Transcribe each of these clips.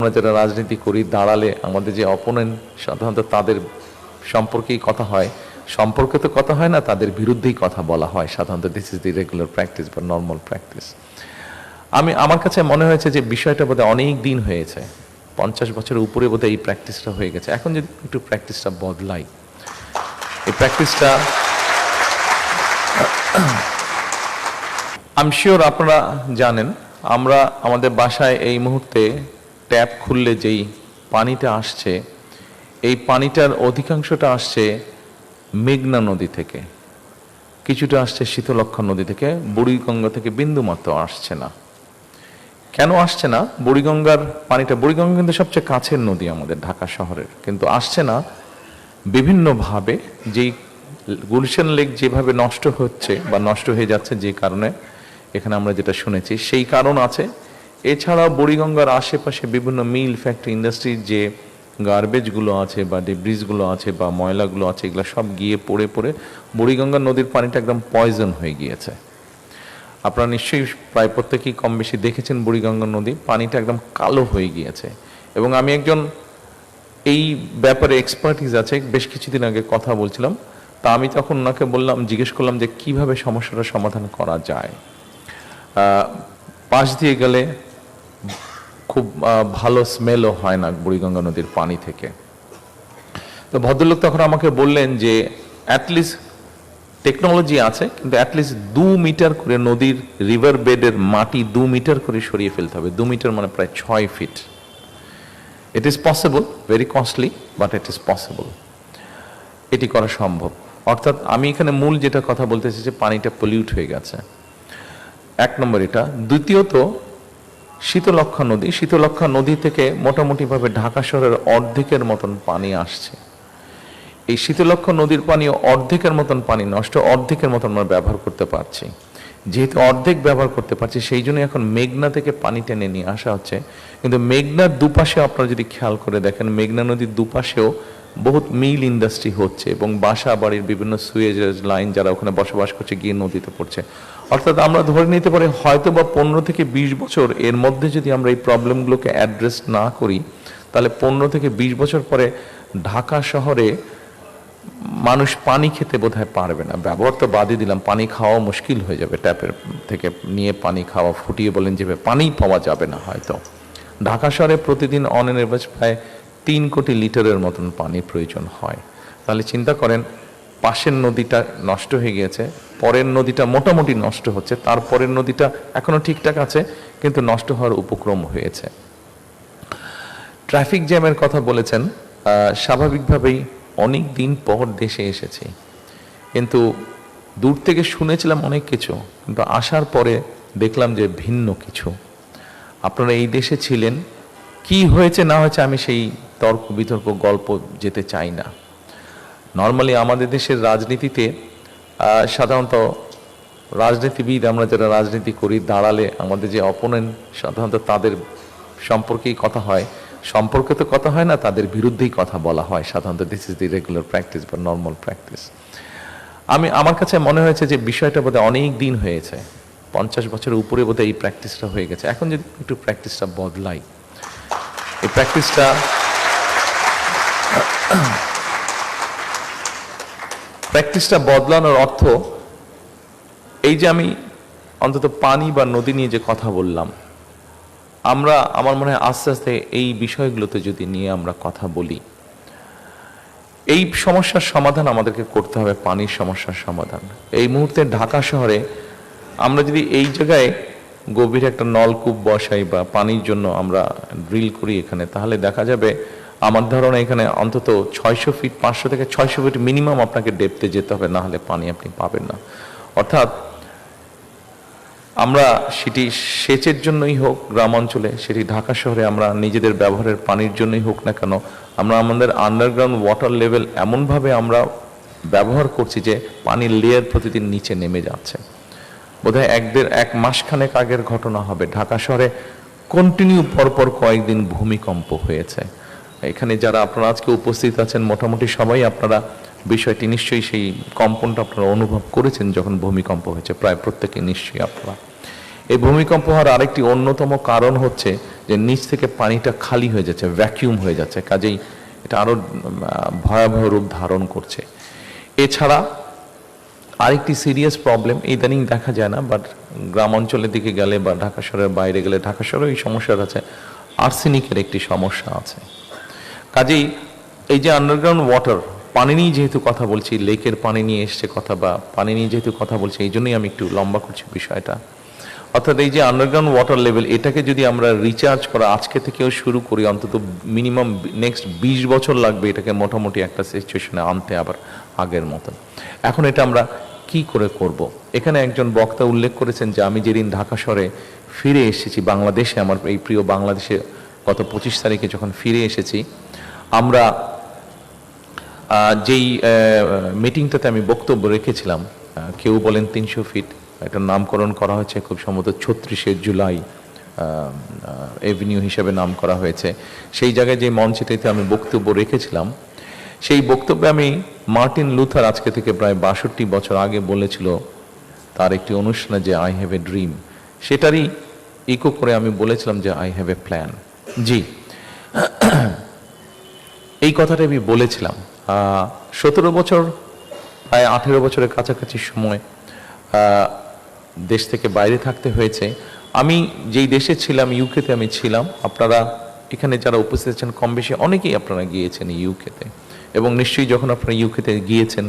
আমরা যারা রাজনীতি করি দাঁড়ালে আমাদের যে অপোনেন্ট সাধারণত তাদের সম্পর্কেই কথা হয়, সম্পর্কে তো কথা হয় না, তাদের বিরুদ্ধেই কথা বলা হয় সাধারণত। This is the regular practice বা নর্মাল প্র্যাকটিস। আমার কাছে মনে হয়েছে যে বিষয়টা বোধহয় অনেক দিন হয়েছে, 50 বছরের উপরে বোধহয় এই প্র্যাকটিসটা হয়ে গেছে। এখন যদি একটু প্র্যাকটিসটা বদলাই, এই প্র্যাকটিসটা আই এম শিওর আপনারা জানেন, আমরা আমাদের বাসায় এই মুহূর্তে ট্যাপ খুললে যেই পানিটা আসছে, এই পানিটার অধিকাংশটা আসছে মেঘনা নদী থেকে, কিছুটা আসছে শীতলক্ষ্যা নদী থেকে, বুড়িগঙ্গা থেকে বিন্দুমাত্র আসছে না। কেন আসছে না? বুড়িগঙ্গার পানিটা, বুড়িগঙ্গা কিন্তু সবচেয়ে কাছের নদী আমাদের ঢাকা শহরের, কিন্তু আসছে না বিভিন্নভাবে। যেই গুলশান লেক যেভাবে নষ্ট হচ্ছে বা নষ্ট হয়ে যাচ্ছে, যে কারণে এখানে আমরা যেটা শুনেছি সেই কারণ আছে। এছাড়াও বুড়িগঙ্গার আশেপাশে বিভিন্ন মিল, ফ্যাক্টরি, ইন্ডাস্ট্রির যে গার্বেজগুলো আছে বা ডিব্রিজগুলো আছে বা ময়লাগুলো আছে, এগুলো সব গিয়ে পড়ে পড়ে বুড়িগঙ্গা নদীর পানিটা একদম পয়জন হয়ে গিয়েছে। আপনারা নিশ্চয়ই প্রায় প্রত্যেকেই কম বেশি দেখেছেন বুড়িগঙ্গা নদী, পানিটা একদম কালো হয়ে গিয়েছে। এবং আমি একজন এই ব্যাপারে এক্সপার্টিস আছে, বেশ কিছুদিন আগে কথা বলছিলাম, তা আমি তখন ওনাকে বললাম, জিজ্ঞেস করলাম যে কিভাবে সমস্যাটা সমাধান করা যায়। পাশ দিয়ে গেলে খুব ভালো স্মেলও হয় না বুড়িগঙ্গা নদীর পানি থেকে। তো ভদ্রলোক তখন আমাকে বললেন যে অ্যাটলিস্ট টেকনোলজি আছে, কিন্তু অ্যাটলিস্ট 2 মিটার করে নদীর রিভার বেডের মাটি 2 মিটার করে সরিয়ে ফেলতে হবে। 2 মিটার মানে প্রায় 6 feet. It is possible, very costly, but it is possible. এটি করা সম্ভব। অর্থাৎ আমি এখানে মূল যেটা কথা বলতেছি যে পানিটা পলিউট হয়ে গেছে, এক নম্বর এটা। দ্বিতীয়ত, শীতলক্ষ্যা নদী থেকে মোটামুটিভাবে ঢাকা শহরের অর্ধেকের মতন পানি আসছে। এই শীতলক্ষ্যা নদীর পানি অর্ধেকের মতন পানি নষ্ট, অর্ধেকের মতন আমরা ব্যবহার করতে পারছি। যেহেতু অর্ধেক ব্যবহার করতে পারছি, সেই জন্য এখন মেঘনা থেকে পানি টেনে নিয়ে আসা হচ্ছে। কিন্তু মেঘনার দুপাশে আপনারা যদি খেয়াল করে দেখেন, মেঘনা নদীর দুপাশেও বহুত মিল ইন্ডাস্ট্রি হচ্ছে এবং বাসা বাড়ির বিভিন্ন সুয়েজ লাইন যারা ওখানে বসবাস করছে গিয়ে নদীতে পড়ছে। অর্থাৎ আমরা ধরে নিতে পারি হয়তো বা 15 থেকে 20 বছর এর মধ্যে যদি আমরা এই প্রবলেমগুলোকে অ্যাড্রেস না করি, তাহলে 15 থেকে 20 বছর পরে ঢাকা শহরে মানুষ পানি খেতে বোধহয় পারবে না। ব্যবহার তো বাদই দিলাম, পানি খাওয়া মুশকিল হয়ে যাবে। ট্যাপের থেকে নিয়ে পানি খাওয়া, ফুটিয়ে বলেন যে পানি পাওয়া যাবে না হয়তো। ঢাকা শহরে প্রতিদিন অন অ্যান এভারেজ প্রায় 3 কোটি লিটারের মতন পানির প্রয়োজন হয়। তাহলে চিন্তা করেন, পাশের নদীটা নষ্ট হয়ে গিয়েছে, পরের নদীটা মোটামুটি নষ্ট হচ্ছে, তারপরের নদীটা এখনো ঠিকঠাক আছে কিন্তু নষ্ট হওয়ার উপক্রম হয়েছে। ট্রাফিক জ্যামের কথা বলেছেন, স্বাভাবিকভাবেই অনেক দিন পর দেশে এসেছি, কিন্তু দূর থেকে শুনেছিলাম অনেক কিছু, কিন্তু আসার পরে দেখলাম যে ভিন্ন কিছু। আপনারা এই দেশে ছিলেন, কি হয়েছে না হয়েছে আমি সেই তর্ক বিতর্ক গল্প যেতে চাই না। নর্মালি আমাদের দেশের রাজনীতিতে সাধারণত রাজনীতিবিদ, আমরা যারা রাজনীতি করি দাঁড়ালে আমাদের যে অপোনেন্ট সাধারণত তাদের সম্পর্কেই কথা হয়, সম্পর্কে তো কথা হয় না, তাদের বিরুদ্ধেই কথা বলা হয় সাধারণত। This is the regular practice বা নর্মাল প্র্যাকটিস। আমার কাছে মনে হয়েছে যে বিষয়টা বোধহয় অনেক দিন হয়েছে, 50 বছরের উপরে বোধহয় এই প্র্যাকটিসটা হয়ে গেছে। এখন যদি একটু প্র্যাকটিসটা বদলাই, এই প্র্যাকটিসটা বদলানোর অর্থ এই যে আমি অন্তত পানি বা নদী নিয়ে যে কথা বললাম, আমার মনে হয় আস্তে আস্তে এই বিষয়গুলোতে যদি নিয়ে আমরা কথা বলি, এই সমস্যার সমাধান আমাদেরকে করতে হবে, পানির সমস্যার সমাধান। এই মুহূর্তে ঢাকা শহরে আমরা যদি এই জায়গায় গভীর একটা নলকূপ বসাই বা পানির জন্য আমরা ড্রিল করি এখানে, তাহলে দেখা যাবে আমার ধারণা এখানে অন্তত 600 ফিট, 500 থেকে 600 ফিট মিনিমাম আপনাকে ডেপথে যেতে হবে, না হলে পানি আপনি পাবেন না। অর্থাৎ আমরা সেটি সেচের জন্যই হোক গ্রাম অঞ্চলে, সেটি ঢাকা শহরে আমরা নিজেদের ব্যবহারের পানির জন্যই হোক না কেন, আমরা আমাদের আন্ডারগ্রাউন্ড ওয়াটার লেভেল এমনভাবে আমরা ব্যবহার করছি যে পানির লেয়ার প্রতিদিন নিচে নেমে যাচ্ছে। বোধহয় 1 মাসখানেক আগের ঘটনা হবে, ঢাকা শহরে কন্টিনিউ পরপর কয়েকদিন ভূমিকম্প হয়েছে। এখানে যারা আপনারা আজকে উপস্থিত আছেন মোটামুটি সবাই আপনারা বিষয়টি নিশ্চয়ই, সেই কম্পনটা আপনারা অনুভব করেছেন যখন ভূমিকম্প হয়েছে, প্রায় প্রত্যেকে নিশ্চয়ই আপনারা। এই ভূমিকম্প হওয়ার আরেকটি অন্যতম কারণ হচ্ছে যে নিচ থেকে পানিটা খালি হয়ে যাচ্ছে, ভ্যাকিউম হয়ে যাচ্ছে, কাজেই এটা আরো ভয়াবহ রূপ ধারণ করছে। এছাড়া আরেকটি সিরিয়াস প্রবলেম ইদানিং দেখা যায় না, বাট গ্রাম অঞ্চলের দিকে গেলে বা ঢাকা শহরের বাইরে গেলে, ঢাকা শহরেও এই সমস্যাটা আছে, আর্সেনিকের একটি সমস্যা আছে। কাজেই এই যে আন্ডারগ্রাউন্ড ওয়াটার, পানি নিয়ে যেহেতু কথা বলছি, লেকের পানি নিয়ে এসছে কথা, বা পানি নিয়ে যেহেতু কথা বলছি, এই জন্যই আমি একটু লম্বা করছি বিষয়টা। অর্থাৎ এই যে আন্ডারগ্রাউন্ড ওয়াটার লেভেল, এটাকে যদি আমরা রিচার্জ করা আজকে থেকেও শুরু করি, অন্তত মিনিমাম নেক্সট 20 বছর লাগবে এটাকে মোটামুটি একটা সিচুয়েশনে আনতে আবার আগের মতন। এখন এটা আমরা কি করে করব? এখানে একজন বক্তা উল্লেখ করেছেন যে আমি যেদিন ঢাকা শহরে ফিরে এসেছি বাংলাদেশে, আমার এই প্রিয় বাংলাদেশে গত 25 তারিখে যখন ফিরে এসেছি, আমরা যেই মিটিংটাতে আমি বক্তব্য রেখেছিলাম, কেউ বলেন 300 ফিট, একটা নামকরণ করা হয়েছে খুব সম্ভবত 36শে জুলাই এভিনিউ হিসেবে নাম করা হয়েছে। সেই জায়গায় যে মঞ্চটিতে আমি বক্তব্য রেখেছিলাম, সেই বক্তব্যে আমি মার্টিন লুথার আজকে থেকে প্রায় 62 বছর আগে বলেছিল তার একটি অনুষ্ঠানে যে আই হ্যাভ এ ড্রিম, সেটারই ইকো করে আমি বলেছিলাম যে আই হ্যাভ এ প্ল্যান। জি, এই কথাটা আমি বলেছিলাম 17 বছর, প্রায় 18 বছরের কাছাকাছি সময় দেশ থেকে বাইরে থাকতে হয়েছে। আমি যেই দেশে ছিলাম, ইউকেতে আমি ছিলাম। আপনারা এখানে যারা উপস্থিত আছেন কম বেশি অনেকেই আপনারা গিয়েছেন ইউকেতে, এবং নিশ্চয়ই যখন আপনারা ইউকেতে গিয়েছেন,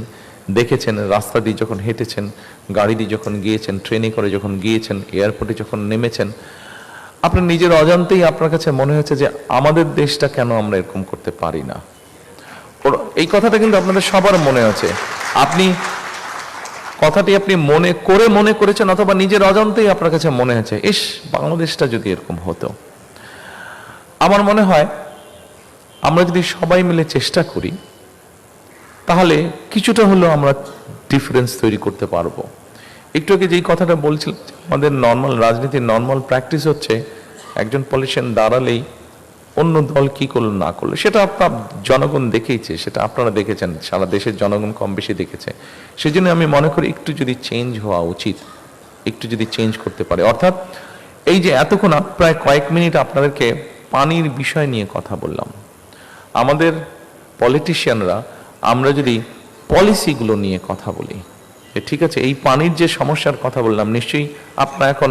দেখেছেন, রাস্তা দিয়ে যখন হেঁটেছেন, গাড়ি দিয়ে যখন গিয়েছেন, ট্রেনে করে যখন গিয়েছেন, এয়ারপোর্টে যখন নেমেছেন, আপনার নিজের অজান্তেই আপনার কাছে মনে হচ্ছে যে আমাদের দেশটা কেন আমরা এরকম করতে পারি না। এই কথাটা কিন্তু আপনাদের সবার মনে আছে। কথাটি আপনি মনে করেছেন, অথবা নিজের অজান্তেই আপনার কাছে মনে হচ্ছে ইস, বাংলাদেশটা যদি এরকম হতো। আমার মনে হয় আমরা যদি সবাই মিলে চেষ্টা করি, তাহলে কিছুটা হলেও আমরা ডিফারেন্স তৈরি করতে পারবো। একটু আগে যেই কথাটা বলছিলাম, আমাদের নর্মাল রাজনীতির নর্মাল প্র্যাকটিস হচ্ছে একজন পলিটিশিয়ান দাঁড়ালেই অন্য দল কি করলো না করলো সেটা আপনার জনগণ দেখেইছে, সেটা আপনারা দেখেছেন, সারা দেশের জনগণ কম বেশি দেখেছে। সেই জন্য আমি মনে করি একটু যদি চেঞ্জ হওয়া উচিত, একটু যদি চেঞ্জ করতে পারে। অর্থাৎ এই যে এতক্ষণ প্রায় কয়েক মিনিট আপনাদেরকে পানির বিষয় নিয়ে কথা বললাম, আমাদের পলিটিশিয়ানরা আমরা যদি পলিসিগুলো নিয়ে কথা বলি, ঠিক আছে, এই পানির যে সমস্যার কথা বললাম, নিশ্চয়ই আপনারা এখন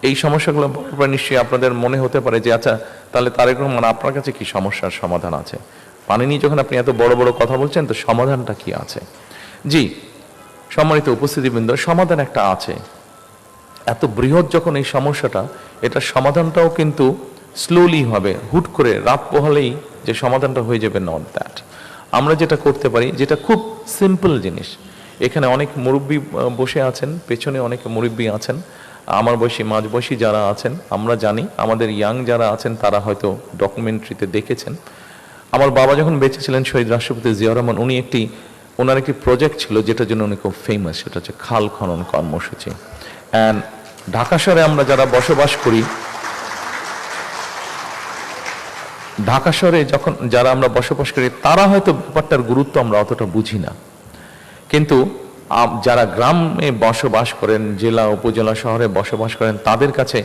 এই সমস্যাগুলো নিশ্চয়ই আপনাদের মনে হতে পারে যে আচ্ছা, তাহলে তারেক রহমান আপনার কাছে কি সমস্যার সমাধান আছে? পানি নিয়ে যখন আপনি এত বড় বড় কথা বলছেন, তো সমাধানটা কি আছে? জি, সম্মানিত উপস্থিতিবৃন্দ, সমাধান একটা আছে। এত বৃহৎ যখন এই সমস্যাটা, এটার সমাধানটাও কিন্তু স্লোলি হবে, হুট করে রাত পোহালেই যে সমাধানটা হয়ে যাবে, নট দ্যাট। আমরা যেটা করতে পারি, যেটা খুব সিম্পল জিনিস, এখানে অনেক মুরব্বী বসে আছেন, পেছনে অনেক মুরব্বী আছেন, আমার বয়সী মাঝ বয়সী যারা আছেন, আমরা জানি, আমাদের ইয়াং যারা আছেন তারা হয়তো ডকুমেন্টারিতে দেখেছেন। আমার বাবা যখন বেঁচে ছিলেন, শহীদ রাষ্ট্রপতি জিয়াউর রহমান, ওনার একটি প্রজেক্ট ছিল যেটার জন্য উনি খুব ফেমাস, সেটা হচ্ছে খাল খনন কর্মসূচি। অ্যান্ড ঢাকা শহরে আমরা যারা বসবাস করি, ঢাকা শহরে যখন যারা আমরা বসবাস করি, তারা হয়তো ব্যাপারটার গুরুত্ব আমরা অতটা বুঝি না, কিন্তু যারা গ্রামে বসবাস করেন, জেলা উপজেলা শহরে বসবাস করেন, তাদের কাছে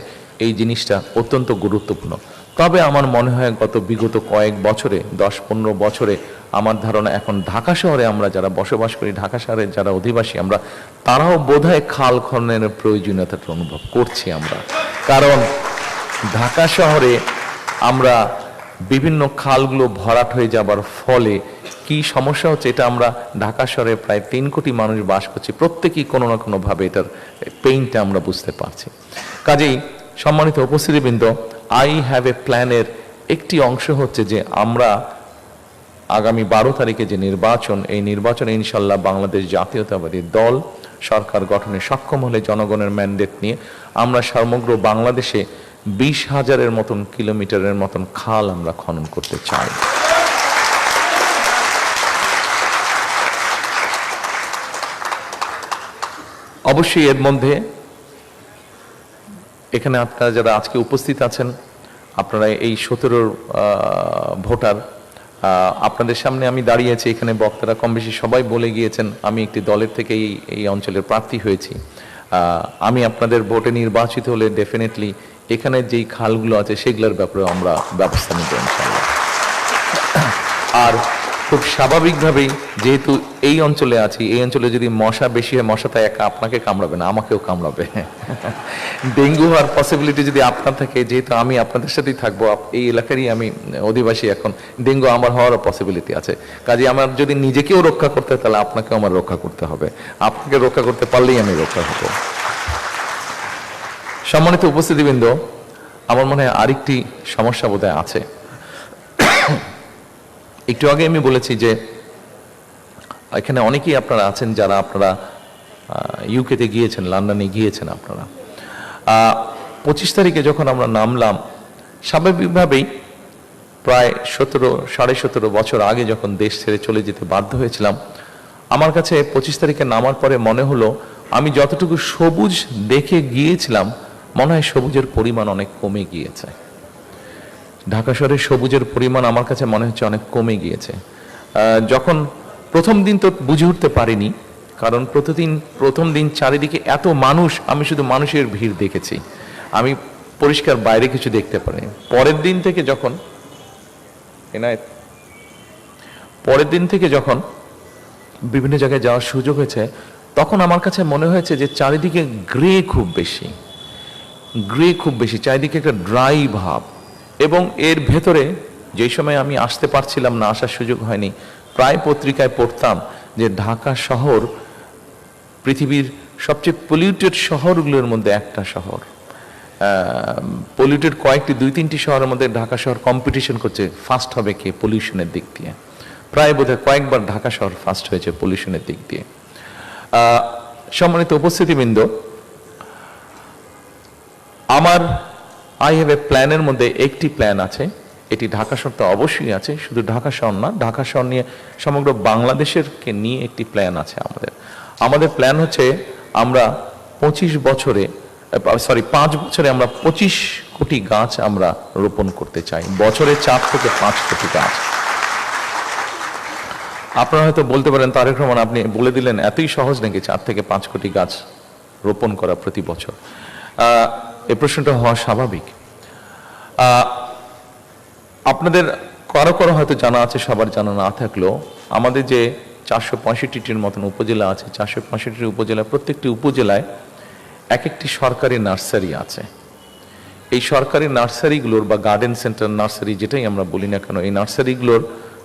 এই জিনিসটা অত্যন্ত গুরুত্বপূর্ণ। তবে আমার মনে হয় বিগত কয়েক বছরে, 10-15 বছরে, আমার ধারণা এখন ঢাকা শহরে আমরা যারা বসবাস করি, ঢাকা শহরে যারা অধিবাসী আমরা, তারাও বোধহয় খাল খননের প্রয়োজনীয়তাটা অনুভব করছি আমরা। কারণ ঢাকা শহরে আমরা বিভিন্ন খালগুলো ভরাট হয়ে যাবার ফলে কি সমস্যা হচ্ছে, এটা আমরা ঢাকা শহরে প্রায় 3 কোটি মানুষ বাস করছি, প্রত্যেকেই কোনো না কোনো ভাবে এটার পেইনটা আমরা বুঝতে পারছি। কাজেই সম্মানিত উপস্থিতিবৃন্দ, আই হ্যাভ এ প্ল্যানের একটি অংশ হচ্ছে যে আমরা আগামী 12 তারিখে যে নির্বাচন, এই নির্বাচনে ইনশাল্লাহ বাংলাদেশ জাতীয়তাবাদী দল সরকার গঠনে সক্ষম হলে, জনগণের ম্যান্ডেট নিয়ে আমরা সমগ্র বাংলাদেশে 20,000-এর মতন কিলোমিটারের মতন খাল আমরা খনন করতে চাই। অবশ্যই এর মধ্যে এখানে আপনারা যারা আজকে উপস্থিত আছেন, আপনারা এই 17 ভোটার, আপনাদের সামনে আমি দাঁড়িয়েছি, এখানে বক্তারা কম বেশি সবাই বলে গিয়েছেন আমি একটি দলের থেকে এই অঞ্চলের প্রার্থী হয়েছি। আমি আপনাদের ভোটে নির্বাচিত হলে ডেফিনেটলি এখানে যেই খালগুলো আছে সেগুলোর ব্যাপারে আমরা ব্যবস্থা নিব ইনশাআল্লাহ। আর খুব স্বাভাবিকভাবেই যেহেতু এই অঞ্চলে আছি, এই অঞ্চলে যদি মশা বেশি হয়, মশা তাই একা আপনাকে কামড়াবে না, আমাকেও কামড়াবে। ডেঙ্গু হওয়ার পসিবিলিটি যদি আপনার থাকে, যেহেতু আমি আপনাদের সাথেই থাকবো, এই এলাকারই আমি অধিবাসী, এখন ডেঙ্গু আমার হওয়ারও পসিবিলিটি আছে। কাজে আমার যদি নিজেকেও রক্ষা করতে হয়, তাহলে আপনাকেও আমার রক্ষা করতে হবে। আপনাকে রক্ষা করতে পারলেই আমি রক্ষা হব। সম্মানিত উপস্থিতিবৃন্দ, আমার মনে হয় আরেকটি সমস্যা বোধহয় আছে। একটু আগে আমি বলেছি যে এখানে অনেকেই আপনারা আছেন যারা আপনারা ইউকেতে গিয়েছেন, লন্ডনে গিয়েছেন। আপনারা 25 তারিখে যখন আমরা নামলাম, স্বাভাবিকভাবেই প্রায় 17.5 বছর আগে যখন দেশ ছেড়ে চলে যেতে বাধ্য হয়েছিলাম, আমার কাছে 25 তারিখে নামার পরে মনে হলো আমি যতটুকু সবুজ দেখে গিয়েছিলাম, মনে হয় সবুজের পরিমাণ অনেক কমে গিয়েছে। ঢাকা শহরের সবুজের পরিমাণ আমার কাছে মনে হচ্ছে অনেক কমে গিয়েছে। যখন প্রথম দিন তো বুঝে উঠতে পারিনি, কারণ প্রথম দিন চারিদিকে এত মানুষ, আমি শুধু মানুষের ভিড় দেখেছি, আমি পরিষ্কার বাইরে কিছু দেখতে পারিনি। পরের দিন থেকে যখন বিভিন্ন জায়গায় যাওয়ার সুযোগ হয়েছে, তখন আমার কাছে মনে হয়েছে যে চারিদিকে গ্রে খুব বেশি, চারিদিকে একটা ড্রাই ভাব। এবং এর ভেতরে যেই সময় আমি আসতে পারছিলাম না, আসার সুযোগ হয়নি, প্রায় পত্রিকায় পড়তাম যে ঢাকা শহর পৃথিবীর সবচেয়ে পলিউটেড শহরগুলোর মধ্যে একটা শহর। পলিউটেড কয়েকটি 2-3টি শহরের মধ্যে ঢাকা শহর কম্পিটিশন করছে ফার্স্ট হবে কে পলিউশনের দিক দিয়ে। প্রায় বোধহয় কয়েকবার ঢাকা শহর ফার্স্ট হয়েছে পলিউশনের দিক দিয়ে। সম্মানিত উপস্থিতিবৃন্দ, আমার আই হ্যাভ এ প্ল্যানের মধ্যে একটি প্ল্যান আছে। এটি ঢাকা শহর তো অবশ্যই আছে, শুধু ঢাকা শহর না, ঢাকা শহর নিয়ে সমগ্র বাংলাদেশেরকে নিয়ে একটি প্ল্যান আছে আমাদের প্ল্যান হচ্ছে আমরা 5 বছরে আমরা 25 কোটি গাছ আমরা রোপণ করতে চাই। বছরে 4 থেকে 5 কোটি গাছ। আপনারা হয়তো বলতে পারেন, তারেক রহমান আপনি বলে দিলেন, এতই সহজ নাকি 4 থেকে 5 কোটি গাছ রোপণ করা প্রতি বছর? এই প্রশ্নটা হওয়া স্বাভাবিক। আপনাদের কারো হয়তো জানা আছে, সবার জানা না থাকলেও আমাদের যে 465টির মতন উপজেলা আছে, 465টি উপজেলা, প্রত্যেকটি উপজেলায় এক একটি সরকারি নার্সারি আছে। এই সরকারি নার্সারিগুলোর বা গার্ডেন সেন্টার নার্সারি যেটাই আমরা বলি না কেন, এই নার্সারিগুলোর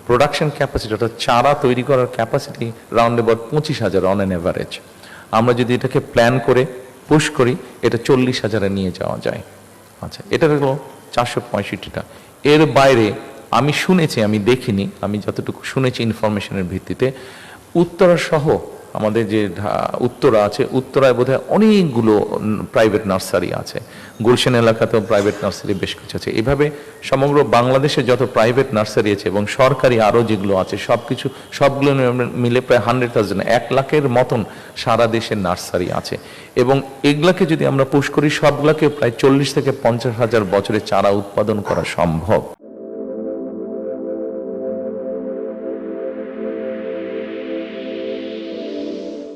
প্রোডাকশন ক্যাপাসিটি, অর্থাৎ চারা তৈরি করার capacity round about 25,000 on an average. আমরা যদি এটাকে প্ল্যান করে পুশ করি, এটা 40,000-এ নিয়ে যাওয়া যায়। আচ্ছা, এটা হলো 465টা। এর বাইরে আমি শুনেছি, আমি দেখিনি, আমি যতটুকু শুনেছি ইনফরমেশনের ভিত্তিতে, উত্তরা সহ আমাদের যে উত্তরা আছে, উত্তরায় বোধহয় অনেকগুলো প্রাইভেট নার্সারি আছে। গুলশান এলাকাতেও প্রাইভেট নার্সারি বেশ কিছু আছে। এভাবে সমগ্র বাংলাদেশে যত প্রাইভেট নার্সারি আছে এবং সরকারি আরও যেগুলো আছে, সবগুলো মিলে প্রায় 100,000, 1 লাখের মতন সারা দেশের নার্সারি আছে। এবং এগুলাকে যদি আমরা পুশ করি, সবগুলাকে প্রায় 40 থেকে 50,000 বছরে চারা উৎপাদন করা সম্ভব।